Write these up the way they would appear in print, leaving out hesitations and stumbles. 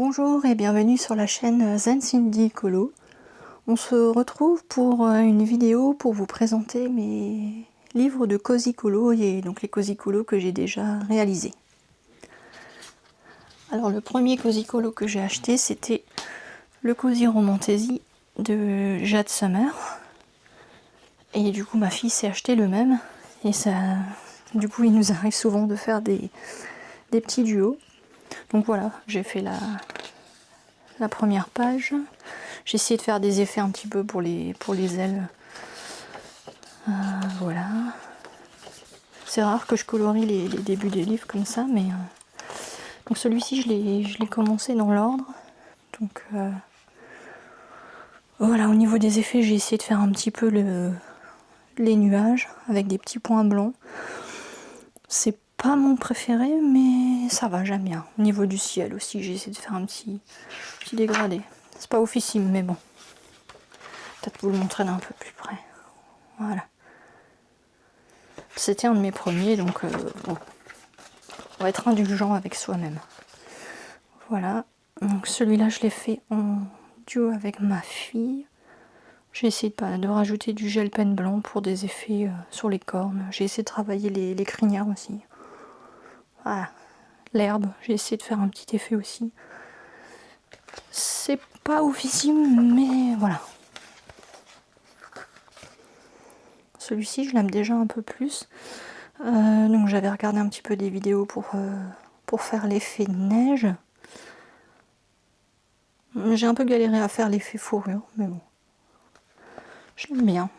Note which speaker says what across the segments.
Speaker 1: Bonjour et bienvenue sur la chaîne Zen Cindy Colo. On se retrouve pour une vidéo pour vous présenter mes livres de Cozy Colo et donc les Cozy Colo que j'ai déjà réalisés. Alors le premier Cozy Colo que j'ai acheté, c'était le Cozy Romantasy de Jade Summer. Et du coup ma fille s'est acheté le même et ça, du coup il nous arrive souvent de faire des petits duos. Donc voilà, j'ai fait la première page. J'ai essayé de faire des effets un petit peu pour les ailes. Voilà. C'est rare que je colorie les débuts des livres comme ça, mais donc celui-ci je l'ai commencé dans l'ordre. Donc voilà, au niveau des effets, j'ai essayé de faire un petit peu les nuages avec des petits points blancs. C'est pas mon préféré, mais ça va, j'aime bien. Au niveau du ciel aussi, j'ai essayé de faire un petit dégradé. C'est pas officime, mais bon. Peut-être vous le montrer d'un peu plus près. Voilà. C'était un de mes premiers, donc bon. On va être indulgent avec soi-même. Voilà. Donc celui-là, je l'ai fait en duo avec ma fille. J'ai essayé de rajouter du gel pen blanc pour des effets sur les cornes. J'ai essayé de travailler les crinières aussi. Voilà. L'herbe, j'ai essayé de faire un petit effet aussi. C'est pas oufissime, mais voilà. Celui-ci, je l'aime déjà un peu plus. Donc j'avais regardé un petit peu des vidéos pour faire l'effet neige. J'ai un peu galéré à faire l'effet fourrure, mais bon. Je l'aime bien.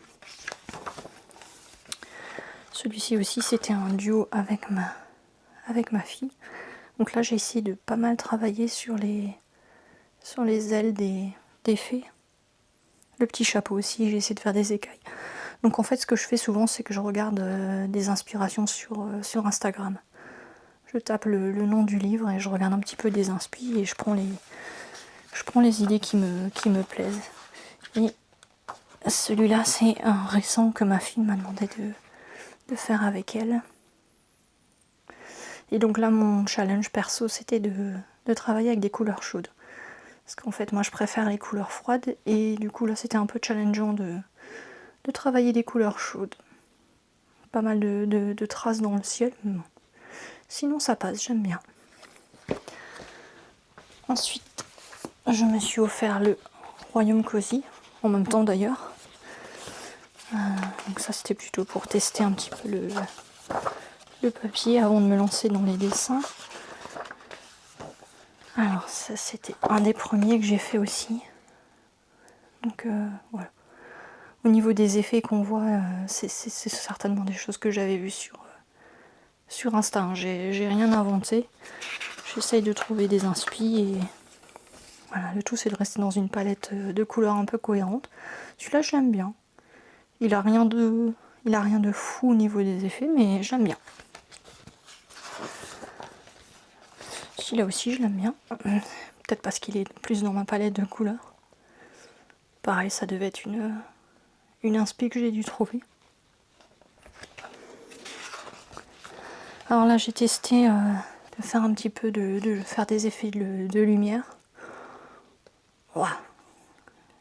Speaker 1: Celui-ci aussi, c'était un duo avec ma fille. Donc là, j'ai essayé de pas mal travailler sur les ailes des fées. Le petit chapeau aussi, j'ai essayé de faire des écailles. Donc en fait, ce que je fais souvent, c'est que je regarde des inspirations sur Instagram. Je tape le nom du livre et je regarde un petit peu des inspi et je prends les idées qui me plaisent. Et celui-là, c'est un récent que ma fille m'a demandé de faire avec elle. Et donc là, mon challenge perso, c'était de travailler avec des couleurs chaudes. Parce qu'en fait, moi, je préfère les couleurs froides. Et du coup, là, c'était un peu challengeant de travailler des couleurs chaudes. Pas mal de traces dans le ciel. Mais bon. Sinon, ça passe, j'aime bien. Ensuite, je me suis offert le Royaume Cozy, en même temps d'ailleurs. Donc ça, c'était plutôt pour tester un petit peu le papier avant de me lancer dans les dessins. Alors ça, c'était un des premiers que j'ai fait aussi. Donc voilà. Au niveau des effets qu'on voit, c'est certainement des choses que j'avais vues sur Insta. Hein. J'ai rien inventé. J'essaye de trouver des inspi et voilà, le tout c'est de rester dans une palette de couleurs un peu cohérente. Celui-là, je l'aime bien. Il a rien de fou au niveau des effets, mais j'aime bien. Celui-là aussi, je l'aime bien. Peut-être parce qu'il est plus dans ma palette de couleurs. Pareil, ça devait être une inspi que j'ai dû trouver. Alors là, j'ai testé de faire un petit peu de faire des effets de lumière. Waouh,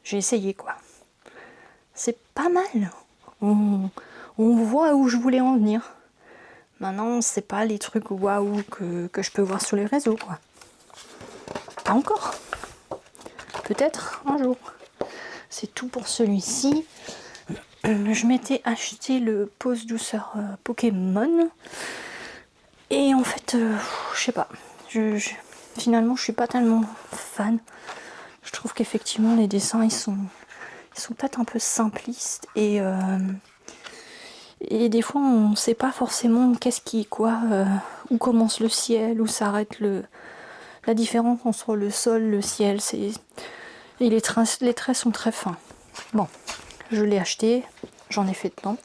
Speaker 1: j'ai essayé quoi. C'est pas mal. On voit où je voulais en venir. Maintenant, c'est pas les trucs waouh que je peux voir sur les réseaux quoi. Pas encore. Peut-être un jour. C'est tout pour celui-ci. Je m'étais acheté le Pose Douceur Pokémon. Et en fait, je sais pas. Finalement, je suis pas tellement fan. Je trouve qu'effectivement, les dessins, ils sont peut-être un peu simplistes. Et des fois, on sait pas forcément qu'est-ce qui est quoi. Où commence le ciel, où s'arrête la différence entre le sol, le ciel. Et les traits sont très fins. Bon, je l'ai acheté. J'en ai fait dedans.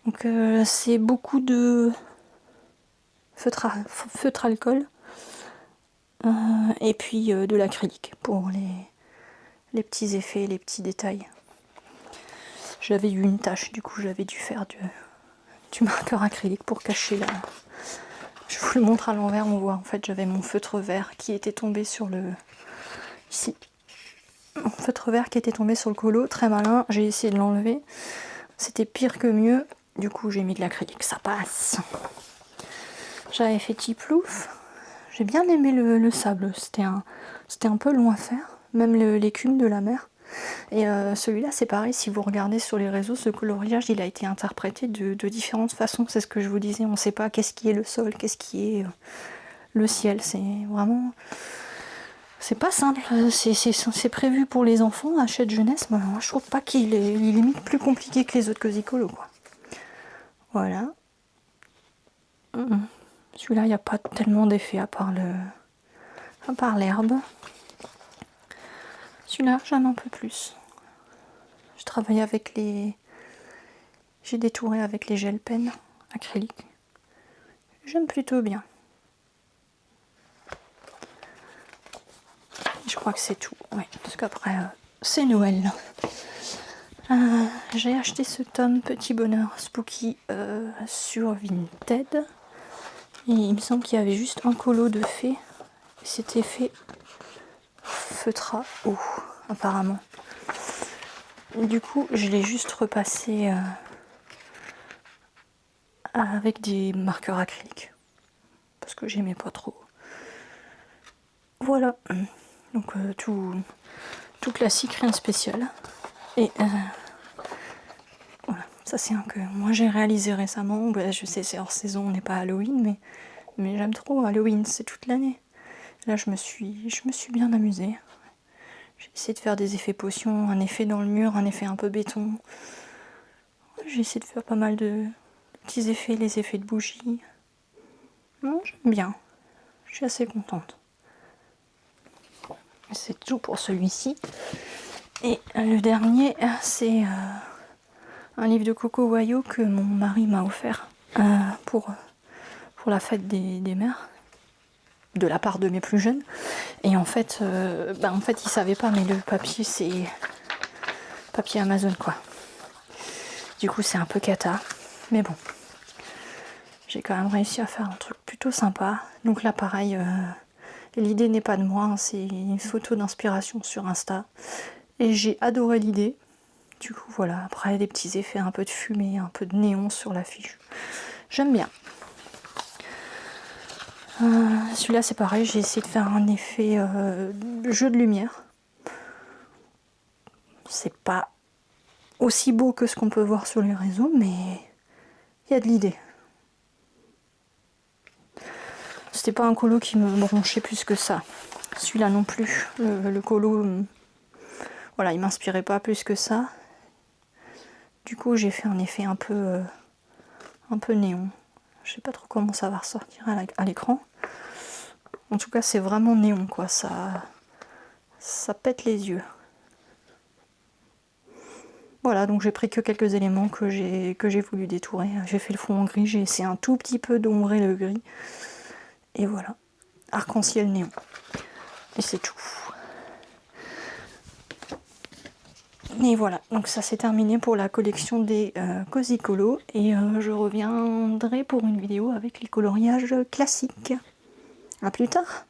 Speaker 1: Donc, c'est beaucoup de feutre alcool et puis de l'acrylique pour les petits effets, les petits détails. J'avais eu une tache, du coup j'avais dû faire du marqueur acrylique pour cacher Je vous le montre à l'envers, on voit en fait j'avais mon feutre vert qui était tombé sur le... Ici. Mon feutre vert qui était tombé sur le colo, très malin, j'ai essayé de l'enlever. C'était pire que mieux, du coup j'ai mis de l'acrylique, ça passe. J'avais fait Tiplouf, j'ai bien aimé le sable, c'était un peu long à faire, même l'écume de la mer. Et celui-là c'est pareil, si vous regardez sur les réseaux, ce coloriage il a été interprété de différentes façons, c'est ce que je vous disais, on ne sait pas qu'est-ce qui est le sol, qu'est-ce qui est le ciel, c'est vraiment... C'est pas simple, c'est prévu pour les enfants, Hachette jeunesse, mais moi je trouve pas qu'il est limite plus compliqué que les autres Cozy-Colo, quoi. Voilà. Celui-là, il n'y a pas tellement d'effet à part l'herbe. Celui-là, j'aime un peu plus. Je travaille avec les... J'ai détouré avec les gel pens acryliques. J'aime plutôt bien. Je crois que c'est tout. Ouais, parce qu'après, c'est Noël. J'ai acheté ce tome Petit Bonheur Spooky sur Vinted. Et il me semble qu'il y avait juste un colo de fées. C'était fait feutra haut, apparemment. Du coup, je l'ai juste repassé avec des marqueurs acryliques. Parce que j'aimais pas trop. Voilà. Donc tout classique, rien de spécial. Et voilà, ça c'est un que moi j'ai réalisé récemment. Bah, je sais, c'est hors saison, on n'est pas Halloween, mais j'aime trop Halloween, c'est toute l'année. Là, je me suis bien amusée. J'ai essayé de faire des effets potions, un effet dans le mur, un effet un peu béton. J'ai essayé de faire pas mal de petits effets, les effets de bougie. Non, j'aime bien. Je suis assez contente. C'est tout pour celui-ci. Et le dernier, c'est un livre de Coco Wayo que mon mari m'a offert pour la fête des mères, de la part de mes plus jeunes. Et en fait, il savait pas, mais le papier, c'est papier Amazon, quoi. Du coup, c'est un peu cata. Mais bon, j'ai quand même réussi à faire un truc plutôt sympa. Donc là, pareil, l'idée n'est pas de moi, hein, c'est une photo d'inspiration sur Insta. Et j'ai adoré l'idée. Du coup, voilà, après des petits effets, un peu de fumée, un peu de néon sur l'affiche. J'aime bien. Celui-là, c'est pareil, j'ai essayé de faire un effet jeu de lumière. C'est pas aussi beau que ce qu'on peut voir sur les réseaux, mais il y a de l'idée. C'était pas un colo qui me bronchait plus que ça. Celui-là non plus. Le colo, voilà, il m'inspirait pas plus que ça. Du coup, j'ai fait un effet un peu néon. Je sais pas trop comment ça va ressortir à l'écran. En tout cas, c'est vraiment néon, quoi. Ça pète les yeux. Voilà, donc j'ai pris que quelques éléments que j'ai voulu détourer. J'ai fait le fond en gris, j'ai essayé un tout petit peu d'ombrer le gris. Et voilà, arc-en-ciel néon. Et c'est tout. Et voilà, donc ça c'est terminé pour la collection des Cozy-Colo. Et je reviendrai pour une vidéo avec les coloriages classiques. A plus tard.